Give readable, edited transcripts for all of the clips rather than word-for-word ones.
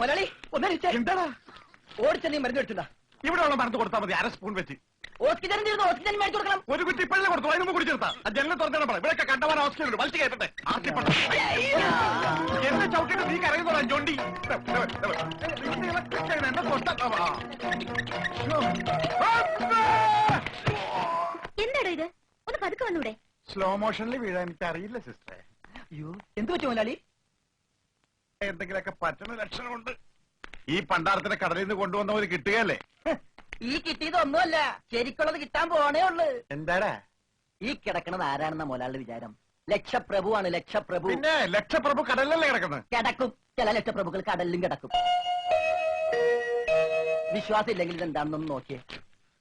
മുതലാളി എന്താടാ ഓടിച്ച നീ മരുന്ന് എടുത്തിട്ടാ ഇവിടെ ഉള്ള മരുന്ന് കൊടുത്താൽ മതി. 1/2 സ്പൂൺ വെച്ച്. ഓക്സിജൻ തീർന്നു. ഓക്സിജൻ മേടിച്ചു കൊടുക്കണം. ഒരു കുറ്റി ഇപ്പഴേ കൊടുത്തു. അതിന് മുമ്പ് കുടിച്ചെടുത്താ ജനലിൽ തുറന്നിടാൻ പറ. ഇവിടെയൊക്കെ കണ്ടവാൻ ഓക്സിജൻ വലിച്ചു കയറ്റട്ടെ. എന്നെ ചവിട്ടിട്ട് നീ കരയുന്നതാ ജോണ്ടി. എന്നെ എന്താടോ ഇത്? ഒന്ന് പതുക്കെ വന്നൂടെ? സ്ലോ മോഷനിൽ വീഴാൻ എനിക്ക് അറിയില്ല സിസ്റ്ററെ. അയ്യോ എന്ത് പറ്റും മുതലാളി? എന്തെങ്കിലുമൊക്കെ പറ്റുന്ന ലക്ഷണമുണ്ട്. ഈ പണ്ടാരത്തിനെ കടലിൽ നിന്ന് കൊണ്ടുവന്നവര് കിട്ടുകയല്ലേ? ഈ കിട്ടിയതൊന്നുമല്ല, ശരിക്കുള്ളത് കിട്ടാൻ പോണേ ഉള്ളു. എന്താടാ ഈ കിടക്കണത് ആരാണെന്ന മുതലാളിയുടെ വിചാരം? ലക്ഷപ്രഭുവാണ്. ലക്ഷപ്രഭു. പിന്നെ ലക്ഷപ്രഭു കടലിലല്ലേ കിടക്കുന്നത്? കിടക്കും. ചില ലക്ഷപ്രഭുക്കൾ കടലിലും കിടക്കും. വിശ്വാസം ഇല്ലെങ്കിൽ ഇതെന്താണെന്നൊന്ന് നോക്കിയേ.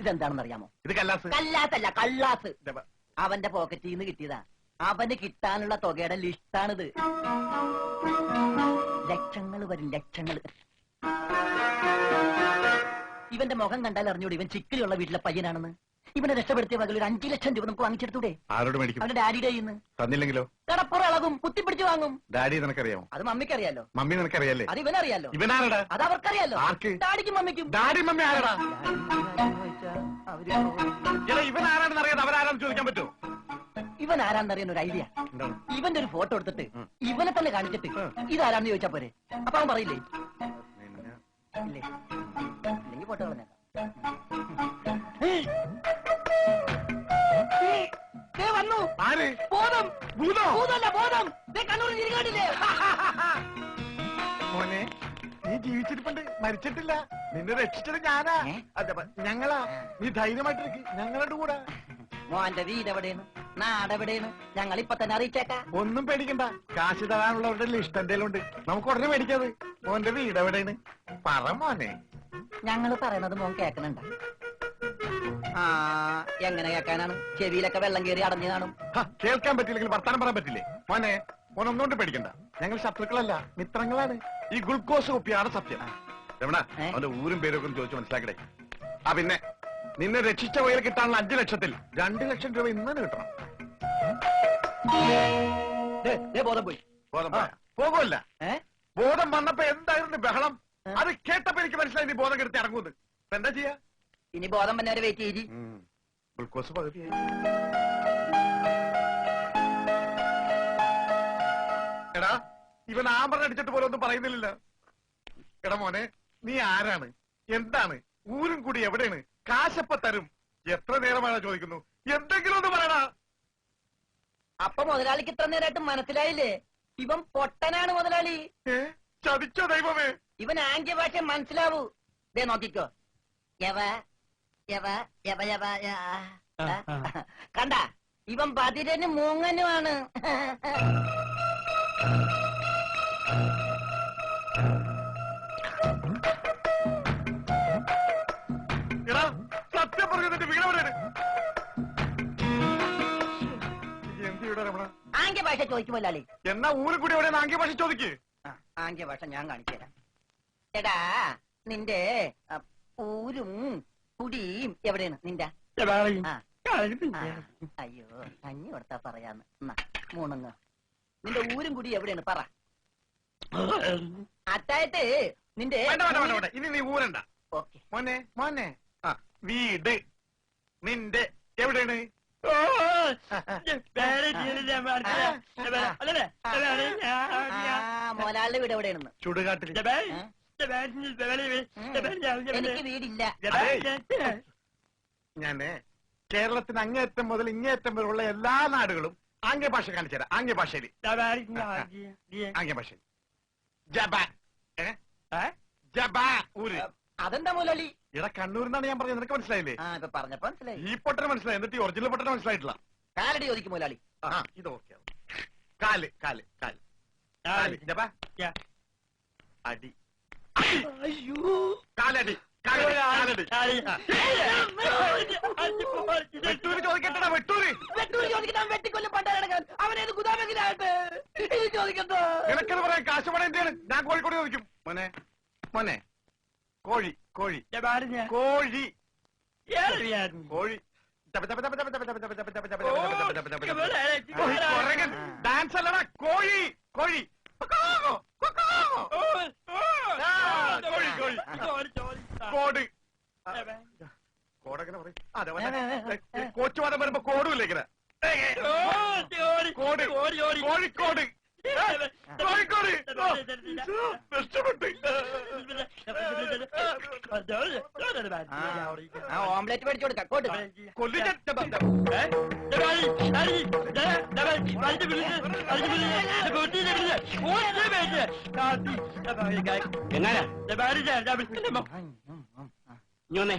ഇതെന്താണെന്ന് അറിയാമോ? ഇത് കല്ലാസ്. കല്ലാസല്ല, കള്ളാസ്. അവന്റെ പോക്കറ്റിൽ നിന്ന് കിട്ടിയതാ. അവന് കിട്ടാനുള്ള തുകയുടെ ലിസ്റ്റാണിത്. ലക്ഷങ്ങൾ വരും, ലക്ഷങ്ങൾ. ഇവന്റെ മുഖം കണ്ടാൽ അറിഞ്ഞൂടെ ഇവൻ ചിക്കിലുള്ള വീട്ടിലെ പയ്യനാണെന്ന്. ഇവനെ രക്ഷപ്പെടുത്തിയ വകയിൽ ഒരു 5 ലക്ഷം രൂപ നമുക്ക് വാങ്ങിച്ചെടുത്തൂടെ? ആരോട് മേടിക്കും? അവന്റെ ഡാഡിയുടെ ഇന്ന് തന്നില്ലെങ്കിലോ? കടപ്പുറം ഇളകും, കുത്തിപ്പിടിച്ചു വാങ്ങും. ഡാഡി നിനക്കറിയാമോ? അത് മമ്മിക്കറിയാലോ. മമ്മി നിനക്കറിയാലേ? അത് ഇവനറിയാലോ. ഇവനാരടാ? അത് അവർക്കറിയാലോ. ആർക്ക്? ഡാഡിക്കും മമ്മിക്കും. ഡാഡി മമ്മി ആരടാ? അവര് ഇവൻ ആരാണെന്ന് അറിയാതെ അവരാരാന്ന് ചോദിക്കാൻ പറ്റുമോ? ഇവൻ ആരാന്നറിയാൻ ഒരു ഐഡിയ. ഇവന്റെ ഒരു ഫോട്ടോ എടുത്തിട്ട് ഇവനെ തന്നെ കാണിച്ചിട്ട് ഇതാരാന്ന് ചോദിച്ചാ പോരെ? അപ്പൊ അവൻ പറയില്ലേ? ഇല്ലേ? ഇല്ലെങ്കിൽ ഫോട്ടോ പറഞ്ഞേക്കാം. വന്നു. ആര്? ബോധം. ഭൂതോ? ഭൂതമല്ല, ബോധം. കണ്ണൂരിൽ ഇരിക്കാണ്ടില്ലേ? മോനെ നീ ജീവിച്ചിരിപ്പുണ്ട്, മരിച്ചിട്ടില്ല. നിന്നെ രക്ഷിച്ചത് ഞാനാ. ഞങ്ങളാ. നീ ധൈര്യമായിട്ടിരിക്ക്, ഞങ്ങളുടെ കൂടെ. മോന്റെ വീട് എവിടെയാണ്? നാടെവിടെയാണ്? ഞങ്ങൾ ഇപ്പൊ തന്നെ അറിയിച്ചേക്കാം. ഒന്നും പേടിക്കണ്ട. കാശ് തരാനുള്ളവരുടെ ലിസ്റ്റ് എന്തെങ്കിലും ഉണ്ട്. നമുക്ക് ഉടനെ മേടിക്കാത്. മോന്റെ വീട് എവിടെയാണ്? പറ മോനെ. ഞങ്ങള് പറയണത് മോൻ കേക്കണുണ്ട? ആ, എങ്ങനെ കേക്കാനാണ്? ചെവിയിലൊക്കെ വെള്ളം കയറി അടഞ്ഞു കാണും. കേൾക്കാൻ പറ്റില്ലെങ്കിൽ വർത്താനം പറയാൻ പറ്റില്ലേ? മോനെ മോൻ ഒന്നുകൊണ്ട് പേടിക്കണ്ട. ഞങ്ങൾ ശത്രുക്കളല്ല, മിത്രങ്ങളാണ്. ഈ ഗ്ലൂക്കോസ് കുപ്പിയാണ് സത്യം. രമണ, അവന്റെ ഊരും പേരൊക്കെ ഒന്ന് ചോദിച്ചു മനസ്സിലാക്കടേ. ആ പിന്നെ നിന്നെ രക്ഷിച്ച വകയിൽ കിട്ടാനുള്ള 5 ലക്ഷത്തിൽ 2 ലക്ഷം രൂപ ഇന്ന് കിട്ടണം. ബോധം പോയി. ബോധം പോകുമല്ല. ബോധം വന്നപ്പോ എന്തായിരുന്നു ബഹളം? അത് കേട്ടപ്പോ എനിക്ക് മനസ്സിലായി നീ ബോധം കെടുത്തി ഇറങ്ങുന്നത്. എന്താ ചെയ്യാ? ഇനി ബോധം വന്നവരെ വെയിറ്റ് ചെയ്തി. ഗ്ലൂക്കോസ് പകുതിയായി. എടാ ഇവൻ ആമ്പറ അടിച്ചിട്ട് പോലെ ഒന്നും പറയുന്നില്ല. എടാ മോനെ, നീ ആരാണ്? എന്താണ്? ഊരും കൂടി എവിടെയാണ്? കാശപ്പ തരും. എത്ര നേരമാണ് ചോദിക്കുന്നു? എന്തെങ്കിലും ഒന്ന് പറയടാ. അപ്പൊ മുതലാളിക്ക് ഇത്ര നേരമായിട്ട് മനസ്സിലായില്ലേ? ഇവൻ പൊട്ടനാണ് മുതലാളി. ചതിച്ചോ ദൈവമേ? ഇവൻ ആംഗ്യ ഭാഷ മനസ്സിലാവൂ. ദേ നോക്കിക്കോ. യവ യവ യവ യവ. കണ്ട, ഇവൻ ബദിരനും മൂങ്ങനുമാണ്. എടാ സത്യം പറഞ്ഞതിന്റെ വീടവിടെയാണ്. ആംഗ്യ ഭാഷ ചോദിക്കും മുതലാളി. എന്നാ ഊരും കൂടി എവിടെയാണ് ആംഗ്യ ഭാഷ ചോദിക്ക്. ആംഗ്യ ഭാഷ ഞാൻ കാണിച്ചു തരാം. എടാ നിന്റെ ഊരും കുടിയും എവിടെയാണ് നിന്റെ? അയ്യോ കഞ്ഞി കൊടുത്താ പറയാന്ന്. മൂണങ്ങ്. നിന്റെ ഊരും കുടി എവിടെയാണ് പറ. അത്തായത് നിന്റെ ഇനി നീ ഊരണ്ട. മോനെ മോനെ, വീട് നിന്റെ എവിടെയാണ്? മോലാളിന്റെ വീട് എവിടെയാണെന്ന്? ചുടുകാട്ടിൽ. എനിക്ക് വീടില്ല. ഞാന് കേരളത്തിന് അങ്ങേയറ്റം മുതൽ ഇങ്ങേയറ്റം വരെയുള്ള എല്ലാ നാടുകളും ആംഗ്യ ഭാഷ കാണിച്ചു തരാം. ആംഗ്യ ഭാഷയിൽ. ആംഗ്യ ഭാഷയിൽ. ജബ ജബ ഊര്. അതെന്താ മുതലാളി? ഇവിടെ കണ്ണൂരിന്നാണ് ഞാൻ പറഞ്ഞത്. നിനക്ക് മനസ്സിലായില്ലേ? ഇപ്പൊ പറഞ്ഞപ്പോ മനസ്സിലായി. ഈ പൊട്ടന് മനസ്സിലായി. എന്നിട്ട് ഈ ഒറിജിനൽ പൊട്ടന് മനസ്സിലായിട്ടില്ല. കാലടി ചോദിക്കും മുതലാളി. ഇത് ഓക്കെ. കാല് കാല് കാല് കാല്. ജബ അടി. അയ്യോ കാലടി. വെട്ടൂര് ചോദിക്കട്ടടാ. വെട്ടൂര് ചോദിക്കാൻ വെട്ടിക്കൊല്ലും പണ്ടാരടക്കാൻ. അവനേത് ഗുദാമെങ്കിലാകട്ടെ ചോദിക്കട്ടോ. നിനക്കത് പറയാൻ കാശ് പണം എന്താണ്? ഞാൻ കോഴിക്കോട് ചോദിക്കും. മോനെ മോനെ, കോഴി കോഴി കോഴി കോഴി. ഡാൻസ് അല്ലടാ, കോഴി കോഴി കോട് കോടെങ്ങനെ പറയും? അതെ കോച്ചുവാദം വരുമ്പോ കോടുമില്ല ഇങ്ങനെ. കോട് കോഴിക്കോട് കോഴിക്കോട് ഓംലെറ്റ് മേടിച്ചു കൊടുക്കാം കോട്ട് എങ്ങാനാ ഇഞ്ഞൊന്നേ